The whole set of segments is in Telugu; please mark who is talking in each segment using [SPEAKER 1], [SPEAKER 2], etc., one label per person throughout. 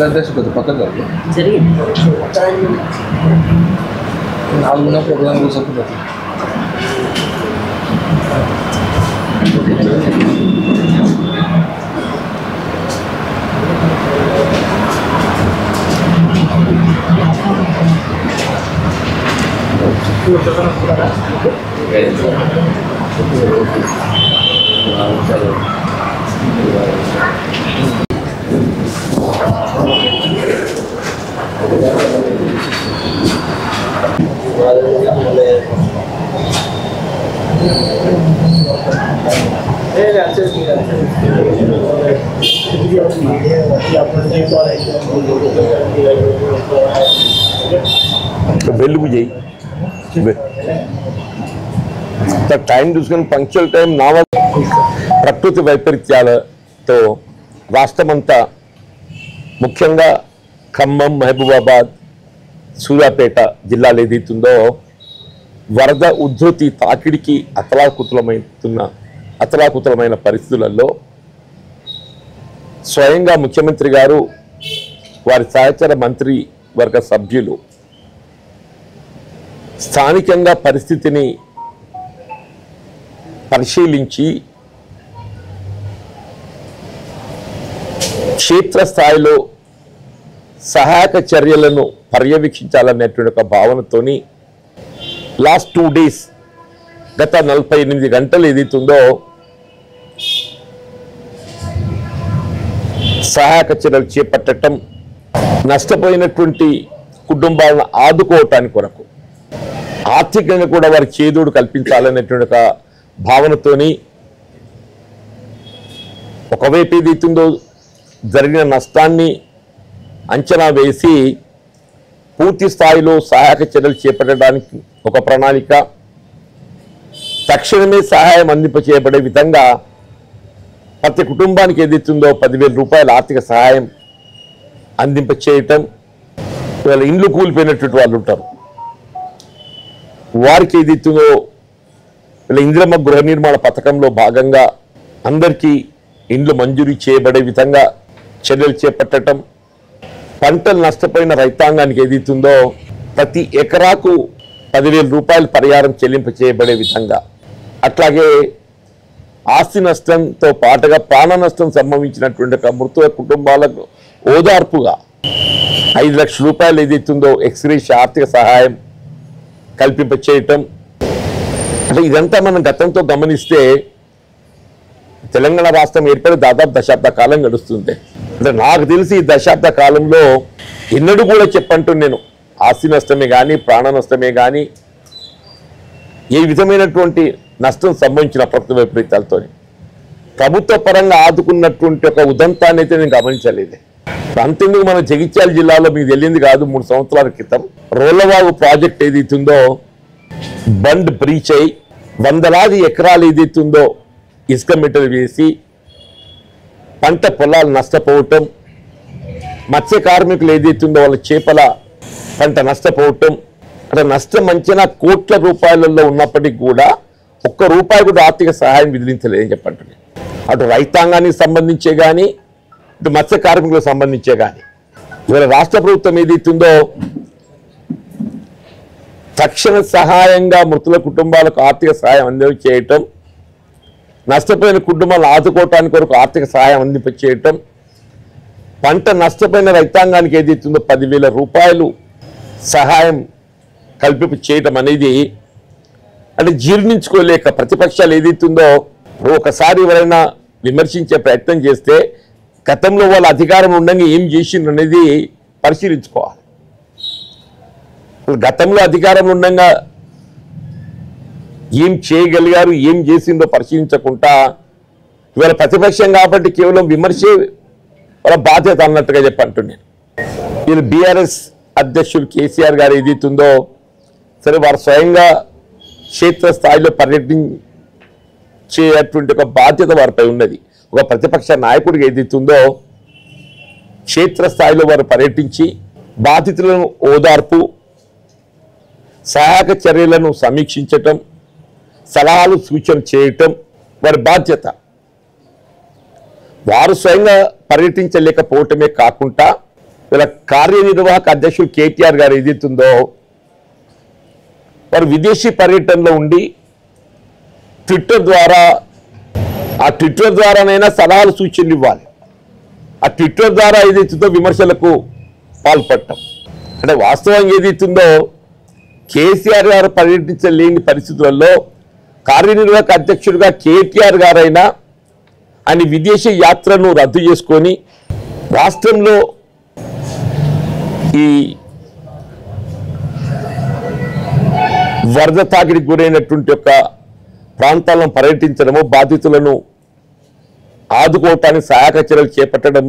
[SPEAKER 1] జిల్లా అధ్యక్షుడు కొద్ది పక్కన నాలుగున్న ప్రోగ్రాం కూర్చోకుండా
[SPEAKER 2] వెలుగు చేయి టైం చూసుకొని పంక్చువల్ టైం ప్రకృతి వైపరీత్యాలతో రాష్ట్రమంతా ముఖ్యంగా ఖమ్మం, మహబూబాబాద్, సూర్యాపేట జిల్లాలు ఏదైతుందో వరద ఉధృతి తాకిడికి అతలాకుతలమైన పరిస్థితులలో స్వయంగా ముఖ్యమంత్రి గారు వారి సహచర మంత్రి వర్గ సభ్యులు స్థానికంగా పరిస్థితిని పరిశీలించి క్షేత్రస్థాయిలో సహాయక చర్యలను పర్యవేక్షించాలనేటువంటి ఒక భావనతోని లాస్ట్ 2 days గత 48 గంటలు ఏదైతుందో సహాయక చర్యలు చేపట్టడం, నష్టపోయినటువంటి కుటుంబాలను ఆదుకోవటానికి కొరకు ఆర్థికంగా కూడా వారి చేదోడు కల్పించాలనేటువంటి ఒక భావనతోని ఒకవైపు ఏదైతుందో జరిగిన నష్టాన్ని అంచనా వేసి పూర్తి స్థాయిలో సహాయక చర్యలు చేపట్టడానికి ఒక ప్రణాళిక, తక్షణమే సహాయం అందింపచేయబడే విధంగా ప్రతి కుటుంబానికి ఏదైతుందో 10,000 రూపాయల ఆర్థిక సహాయం అందింపచేయటం. వీళ్ళ ఇండ్లు కూలిపోయినటువంటి వాళ్ళు ఉంటారు, వారికి ఏదైతుందో వీళ్ళ ఇందిరమ్మ గృహ నిర్మాణ పథకంలో భాగంగా అందరికీ ఇండ్లు మంజూరు చేయబడే విధంగా చర్యలు చేపట్టడం. పంటలు నష్టపోయిన రైతాంగానికి ఏదైతుందో ప్రతి ఎకరాకు 10,000 రూపాయలు పరిహారం చెల్లింపు చేయబడే విధంగా, అట్లాగే ఆస్తి నష్టంతో పాటుగా ప్రాణ నష్టం సంభవించినటువంటి మృతుల కుటుంబాలకు ఓదార్పుగా 5 లక్షల రూపాయలు ఏదైతుందో ఎక్స్గ్రేషియా ఆర్థిక సహాయం కల్పింపచేయటం. అంటే ఇదంతా మనం గతంతో గమనిస్తే తెలంగాణ రాష్ట్రం ఏర్పడి దాదాపు దశాబ్ద కాలం గడుస్తుంది. అంటే నాకు తెలిసి ఈ దశాబ్ద కాలంలో ఎన్నడూ కూడా చెప్పంటూ నేను ఆస్తి నష్టమే కానీ ప్రాణ నష్టమే కానీ ఏ విధమైనటువంటి నష్టం సంభవించిన ప్రకృతి వైపరీత్యాలతో ప్రభుత్వ పరంగా ఆదుకున్నటువంటి ఒక ఉదంతాన్ని అయితే నేను గమనించలేదు. అంతెందుకు మన జగిత్యాల జిల్లాలో మీకు తెలియంది కాదు, 3 సంవత్సరాల క్రితం రోళ్లవాగు ప్రాజెక్ట్ ఏదైతుందో బండ్ బ్రీచ్ అయి వందలాది ఎకరాలు ఏదైతుందో ఇసుక మెటలు వేసి పంట పొలాలు నష్టపోవటం, మత్స్య కార్మికులు ఏదైతుందో వాళ్ళ చేపల పంట నష్టపోవటం, అంటే నష్టం అంచనా కోట్ల రూపాయలలో ఉన్నప్పటికీ కూడా ₹1 కూడా ఆర్థిక సహాయం విధించలేదని చెప్పండి. అటు రైతాంగానికి సంబంధించే కానీ ఇటు మత్స్య కార్మికులకు సంబంధించే కానీ ఇవాళ రాష్ట్ర ప్రభుత్వం ఏదైతుందో తక్షణ సహాయంగా మృతుల కుటుంబాలకు ఆర్థిక సహాయం అందించేయటం, నష్టపోయిన కుటుంబాలను ఆదుకోవటానికి కొరకు ఆర్థిక సహాయం అందింపచేయటం, పంట నష్టపోయిన రైతాంగానికి ఏదైతుందో 10,000 రూపాయలు సహాయం కల్పింపు చేయటం అనేది అంటే జీర్ణించుకోలేక ప్రతిపక్షాలు ఏదైతుందో ఒకసారి ఎవరైనా విమర్శించే ప్రయత్నం చేస్తే గతంలో వాళ్ళ అధికారం ఉండగా ఏం చేసిండ్రు అనేది పరిశీలించుకోవాలి. గతంలో అధికారం ఉండగా ఏం చేయగలిగారు, ఏం చేసిందో పరిశీలించకుండా ఇవాళ ప్రతిపక్షం కాబట్టి కేవలం విమర్శే వాళ్ళ బాధ్యత అన్నట్టుగా చెప్పంటున్నాను. వీళ్ళు బీఆర్ఎస్ అధ్యక్షులు కేసీఆర్ గారు ఏదైతుందో సరే వారు స్వయంగా క్షేత్రస్థాయిలో పర్యటించేటువంటి ఒక బాధ్యత వారిపై ఉన్నది. ఒక ప్రతిపక్ష నాయకుడికి ఏదైతుందో క్షేత్రస్థాయిలో వారు పర్యటించి బాధితులను ఓదార్పు, సహాయక చర్యలను సమీక్షించటం, సలహాలు సూచనలు చేయటం వారి బాధ్యత. వారు స్వయంగా పర్యటించలేకపోవటమే కాకుండా వీళ్ళ కార్యనిర్వాహక అధ్యక్షుడు కేటీఆర్ గారు ఏదైతుందో వారు విదేశీ పర్యటనలో ఉండి ట్విట్టర్ ద్వారానైనా సలహాలు సూచనలు ఇవ్వాలి. ఆ ట్విట్టర్ ద్వారా ఏదైతుందో విమర్శలకు పాల్పడటం అంటే వాస్తవంగా ఏదైతుందో కేసీఆర్ గారు పర్యటించలేని పరిస్థితులలో కార్యనిర్వాహక అధ్యక్షుడిగా కేటీఆర్ గారైనా ఆయన విదేశీ యాత్రను రద్దు చేసుకొని రాష్ట్రంలో ఈ వరద తాకిడికి గురైనటువంటి యొక్క ప్రాంతాలను పర్యటించడము, బాధితులను ఆదుకోవటానికి సహాయక చర్యలు చేపట్టడం,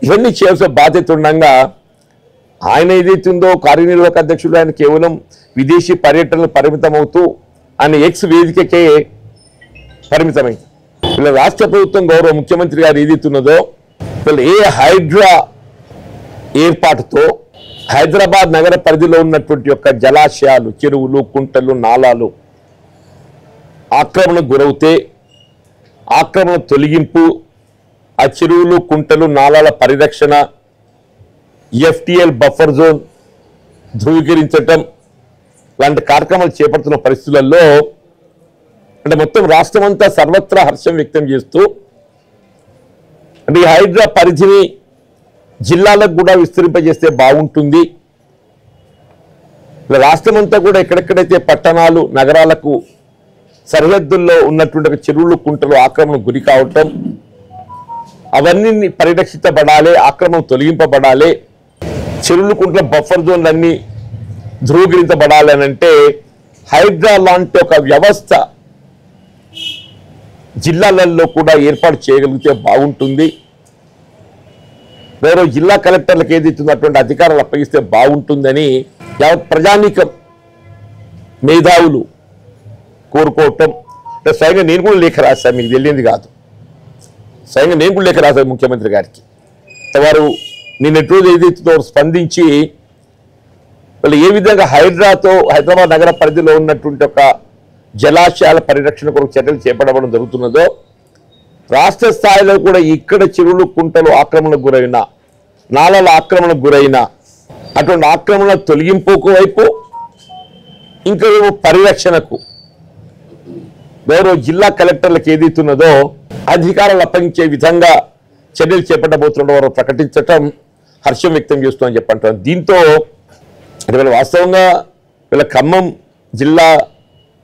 [SPEAKER 2] ఇవన్నీ చేయాల్సిన బాధ్యత ఉండగా ఆయన ఏదైతుందో కార్యనిర్వాహక అధ్యక్షుడు ఆయన కేవలం విదేశీ పర్యటనలు పరిమితమవుతూ ఆయన ఎక్స్ వేదికకే పరిమితమైంది. వీళ్ళ రాష్ట్ర ప్రభుత్వం గౌరవ ముఖ్యమంత్రి గారు ఏదైతున్నదో వీళ్ళు ఏ హైడ్రా ఏర్పాటుతో హైదరాబాద్ నగర పరిధిలో ఉన్నటువంటి యొక్క జలాశయాలు, చెరువులు, కుంటలు, నాలాలు ఆక్రమణకు గురవుతే ఆక్రమణ తొలగింపు, ఆ చెరువులు, కుంటలు, నాలాల పరిరక్షణ, ఎఫ్టిఎల్ బఫర్ జోన్ ధృవీకరించటం లాంటి కార్యక్రమాలు చేపడుతున్న పరిస్థితులలో అంటే మొత్తం రాష్ట్రం అంతా సర్వత్రా హర్షం వ్యక్తం చేస్తూ అంటే ఈ హైడ్రా పరిధిని జిల్లాలకు కూడా విస్తరింపజేస్తే బాగుంటుంది. రాష్ట్రం అంతా కూడా ఎక్కడెక్కడైతే పట్టణాలు, నగరాలకు సరిహద్దుల్లో ఉన్నటువంటి చెరువులు, కుంటలు ఆక్రమణకు గురి కావటం, అవన్నీ పరిరక్షించబడాలి, ఆక్రమణ తొలగింపబడాలి, చెరువులు, కుంటల బఫర్ జోన్లన్నీ ధృవీకరించబడాలి అని అంటే హైడ్రా లాంటి ఒక వ్యవస్థ జిల్లాలలో కూడా ఏర్పాటు చేయగలిగితే బాగుంటుంది. వేరే జిల్లా కలెక్టర్లకు ఏదైతున్నటువంటి అధికారాలు అప్పగిస్తే బాగుంటుందని యావత్ ప్రజానీకం, మేధావులు కోరుకోవటం. అంటే స్వయంగా నేను కూడా లేఖ రాశాను, మీకు తెలియంది కాదు, స్వయంగా నేను కూడా లేఖ రాశాను ముఖ్యమంత్రి గారికి. వారు నిన్నటి రోజు ఏదైతుందో స్పందించి వాళ్ళు ఏ విధంగా హైదరాబాద్ నగర పరిధిలో ఉన్నటువంటి ఒక జలాశయాల పరిరక్షణ కొరకు చర్యలు చేపట్టడం జరుగుతున్నదో రాష్ట్ర స్థాయిలో కూడా ఇక్కడ చెరువులు, కుంటలు ఆక్రమణకు గురైన, నాలల ఆక్రమణకు గురైన అటువంటి ఆక్రమణ తొలగింపుకు వైపు ఇంకా పరిరక్షణకు గౌరవ జిల్లా కలెక్టర్లకు ఏదైతున్నదో అధికారాలు అప్పగించే విధంగా చర్యలు చేపట్టబోతున్న వారు ప్రకటించటం హర్షం వ్యక్తం చేస్తుందని చెప్పంటారు. దీంతో వీళ్ళ వాస్తవంగా వీళ్ళ ఖమ్మం జిల్లా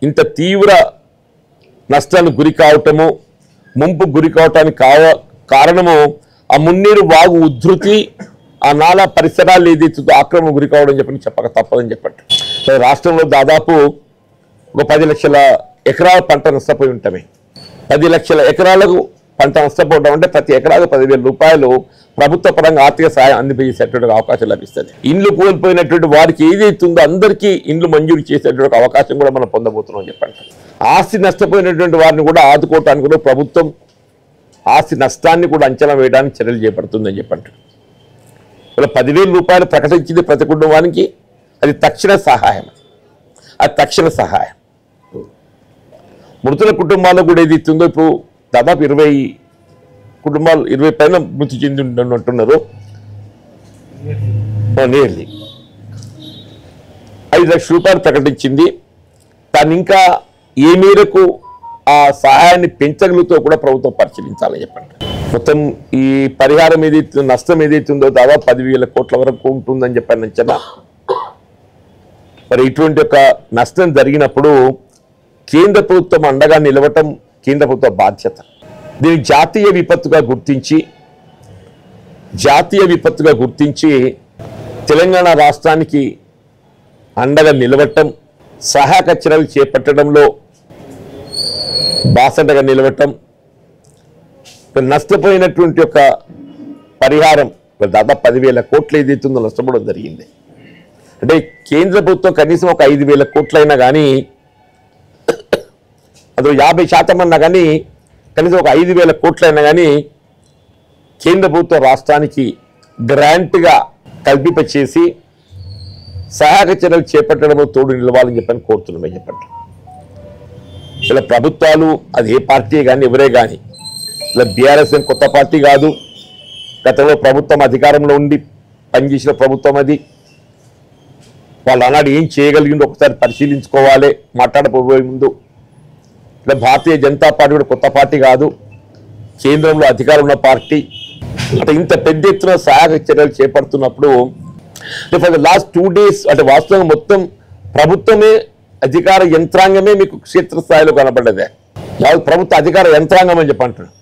[SPEAKER 2] ఇంత తీవ్ర నష్టానికి గురి కావటము, ముంపు గురి కావటానికి కారణము ఆ మున్నీరు వాగు ఉధృతి, ఆ నాలా పరిసరాలు ఏదైతుందో ఆక్రమణ గురి కావడం చెప్పక తప్పదని చెప్పండి. రాష్ట్రంలో దాదాపు ఒక 10 లక్షల ఎకరాల పంట నష్టపోయి ఉంటామే. 10 లక్షల ఎకరాలకు పంట నష్టపోవడం అంటే ప్రతి ఎకరాకు 10,000 రూపాయలు ప్రభుత్వ పరంగా ఆర్థిక సహాయం అందించేసేటువంటి అవకాశం లభిస్తుంది. ఇండ్లు కోల్పోయినటువంటి వారికి ఏదైతుందో అందరికీ ఇండ్లు మంజూరు చేసేటువంటి అవకాశం కూడా మనం పొందబోతున్నాం చెప్పండి. ఆస్తి నష్టపోయినటువంటి వారిని కూడా ఆదుకోవటానికి కూడా ప్రభుత్వం ఆస్తి నష్టాన్ని కూడా అంచనా వేయడానికి చర్యలు చేపడుతుందని చెప్పండి. ఇలా 10,000 రూపాయలు ప్రకటించింది ప్రతి కుటుంబానికి, అది తక్షణ సహాయం. అది తక్షణ సహాయం. మృతుల కుటుంబాల్లో కూడా ఏది ఇస్తుందో ఇప్పుడు దాదాపు 20 కుటుంబాలు, 20 పైన మృతి చెంది ఉంటున్నారు. నియర్లీ 5 లక్షల రూపాయలు ప్రకటించింది. దాన్ని ఇంకా ఏ మేరకు ఆ సహాయాన్ని పెంచగలుగుతో కూడా ప్రభుత్వం పరిశీలించాలని చెప్పండి. మొత్తం ఈ పరిహారం ఏదైతే నష్టం ఏదైతుందో దాదాపు 10,000 కోట్ల వరకు ఉంటుందని చెప్పాను అంచనా. మరి ఇటువంటి ఒక నష్టం జరిగినప్పుడు కేంద్ర ప్రభుత్వం అండగా నిలవటం కేంద్ర ప్రభుత్వ బాధ్యత. దీన్ని జాతీయ విపత్తుగా గుర్తించి తెలంగాణ రాష్ట్రానికి అండగా నిలవటం, సహాయక చర్యలు చేపట్టడంలో బాసటగా నిలవటం, నష్టపోయినటువంటి ఒక పరిహారం దాదాపు 10,000 కోట్లు ఏదైతుందో నష్టపోవడం జరిగింది. అంటే కేంద్ర ప్రభుత్వం కనీసం ఒక 5,000 కోట్లైనా కానీ, అందులో 50% అన్నా కానీ కనీసం ఒక 5,000 కోట్లైనా కానీ కేంద్ర ప్రభుత్వం రాష్ట్రానికి గ్రాంట్గా కల్పింపచేసి సహాయక చర్యలు చేపట్టడంలో తోడు నిలవాలని చెప్పని కోరుతున్నామే చెప్పండి. ఇలా ప్రభుత్వాలు అది ఏ పార్టీ కానీ ఎవరే కానీ, ఇలా బీఆర్ఎస్ కొత్త పార్టీ కాదు, గతంలో ప్రభుత్వం అధికారంలో ఉండి పనిచేసిన ప్రభుత్వం అది. వాళ్ళు ఆనాడు ఏం చేయగలిగిందో ఒకసారి పరిశీలించుకోవాలి మాట్లాడబోయే ముందు. ఇలా భారతీయ జనతా పార్టీ కూడా కొత్త పార్టీ కాదు, కేంద్రంలో అధికారం ఉన్న పార్టీ. అంటే ఇంత పెద్ద ఎత్తున సహాయక చర్యలు చేపడుతున్నప్పుడు ఫర్ ద లాస్ట్ 2 days అంటే వాస్తవంగా మొత్తం ప్రభుత్వమే అధికార యంత్రాంగమే మీకు క్షేత్రస్థాయిలో కనబడ్డదే. ప్రభుత్వ అధికార యంత్రాంగం అని చెప్పంటున్నాడు.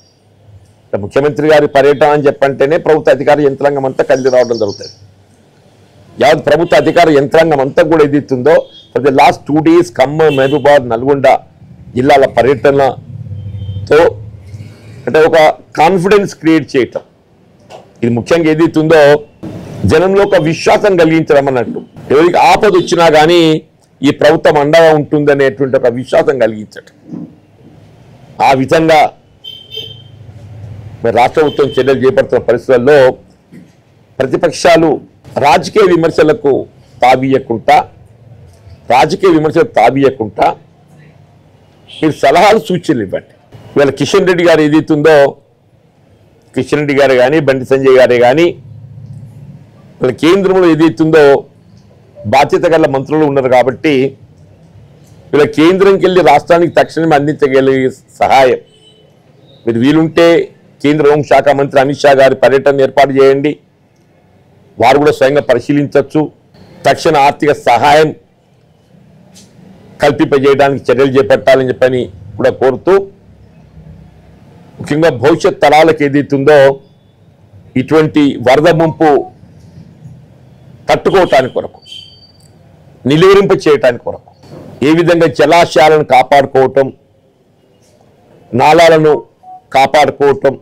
[SPEAKER 2] ముఖ్యమంత్రి గారి పర్యటన అని చెప్పంటేనే ప్రభుత్వ అధికార యంత్రాంగం అంతా కలిసి రావడం జరుగుతుంది. యావత్ ప్రభుత్వ అధికార యంత్రాంగం అంతా కూడా ఏదైతుందో for the last 2 days Khammam, Mahabubabad, Nalgonda జిల్లాల పర్యటనతో అంటే ఒక కాన్ఫిడెన్స్ క్రియేట్ చేయటం, ఇది ముఖ్యంగా ఏదైతుందో జనంలో ఒక విశ్వాసం కలిగించడం అన్నట్టు. ఎవరికి ఆపద వచ్చినా కానీ ఈ ప్రభుత్వం అండగా ఉంటుందనేటువంటి ఒక విశ్వాసం కలిగించటం. ఆ విధంగా రాష్ట్ర ప్రభుత్వం చర్యలు చేపడుతున్న పరిస్థితుల్లో ప్రతిపక్షాలు రాజకీయ విమర్శలకు తాబీయకుండా మీరు సలహాలు సూచనలు ఇవ్వండి. ఇవాళ కిషన్ రెడ్డి గారు ఏదైతుందో, కిషన్ రెడ్డి గారు కానీ బండి సంజయ్ గారే కానీ వాళ్ళ కేంద్రంలో ఏదైతుందో బాధ్యత గల మంత్రులు ఉన్నారు కాబట్టి వీళ్ళ కేంద్రంకి వెళ్ళి రాష్ట్రానికి తక్షణమే అందించగలిగే సహాయం మీరు వీలుంటే కేంద్ర హోంశాఖ మంత్రి అమిత్ షా గారి పర్యటన ఏర్పాటు చేయండి. వారు కూడా స్వయంగా పరిశీలించవచ్చు. తక్షణ ఆర్థిక సహాయం కల్పింపజేయడానికి చర్యలు చేపట్టాలని చెప్పని కూడా కోరుతూ, ముఖ్యంగా భవిష్యత్ తరాలకు ఏదైతుందో ఇటువంటి వరద ముంపు తట్టుకోవటానికి కొరకు, నిలువరింప చేయటానికి కొరకు ఏ విధంగా జలాశయాలను కాపాడుకోవటం, నాళాలను కాపాడుకోవటం,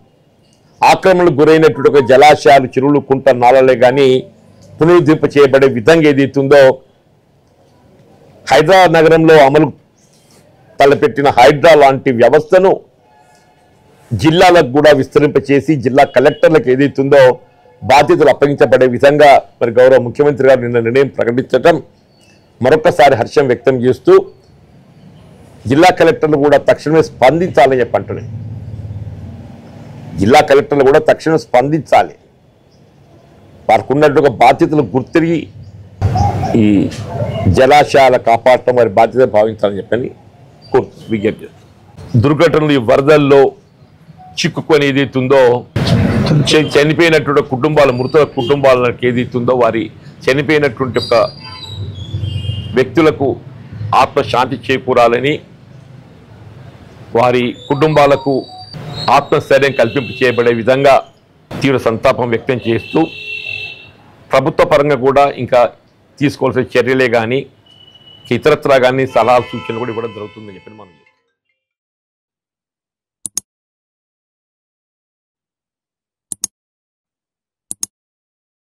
[SPEAKER 2] ఆక్రమణకు గురైనటువంటి ఒక జలాశయాలు, చెరువులు, కుంట, నాళాలే కానీ పునరుద్ధరింప చేయబడే విధంగా ఏదైతుందో హైదరాబాద్ నగరంలో అమలు తలపెట్టిన హైడ్రా లాంటి వ్యవస్థను జిల్లాలకు కూడా విస్తరింపచేసి జిల్లా కలెక్టర్లకు ఏదైతుందో బాధ్యతలు అప్పగించబడే విధంగా మరి గౌరవ ముఖ్యమంత్రి గారు నిన్న నిర్ణయం ప్రకటించడం మరొకసారి హర్షం వ్యక్తం చేస్తూ, జిల్లా కలెక్టర్లు కూడా తక్షణమే స్పందించాలని చెప్పంటున్నాయి. జిల్లా కలెక్టర్లు కూడా తక్షణం స్పందించాలి. వారికి ఉన్నటువంటి బాధ్యతలు గుర్తిరిగి ఈ జలాశయాల కాపాడటం వారి బాధ్యత భావించాలని చెప్పని విజ్ఞప్తి చేస్తారు. దుర్ఘటనలు ఈ వరదల్లో చిక్కుకొని ఏదైతుందో చనిపోయినటువంటి కుటుంబాల, మృత కుటుంబాలకు ఏదైతుందో వారి చనిపోయినటువంటి ఒక వ్యక్తులకు ఆత్మశాంతి చేకూరాలని, వారి కుటుంబాలకు ఆత్మస్థైర్యం కల్పింపు చేయబడే విధంగా తీవ్ర సంతాపం వ్యక్తం చేస్తూ, ప్రభుత్వ పరంగా కూడా ఇంకా తీసుకోవాల్సిన చర్యలే కానీ ఇతరత్రా కానీ సలహా సూచనలు కూడా ఇవ్వడం జరుగుతుందని చెప్పి మనం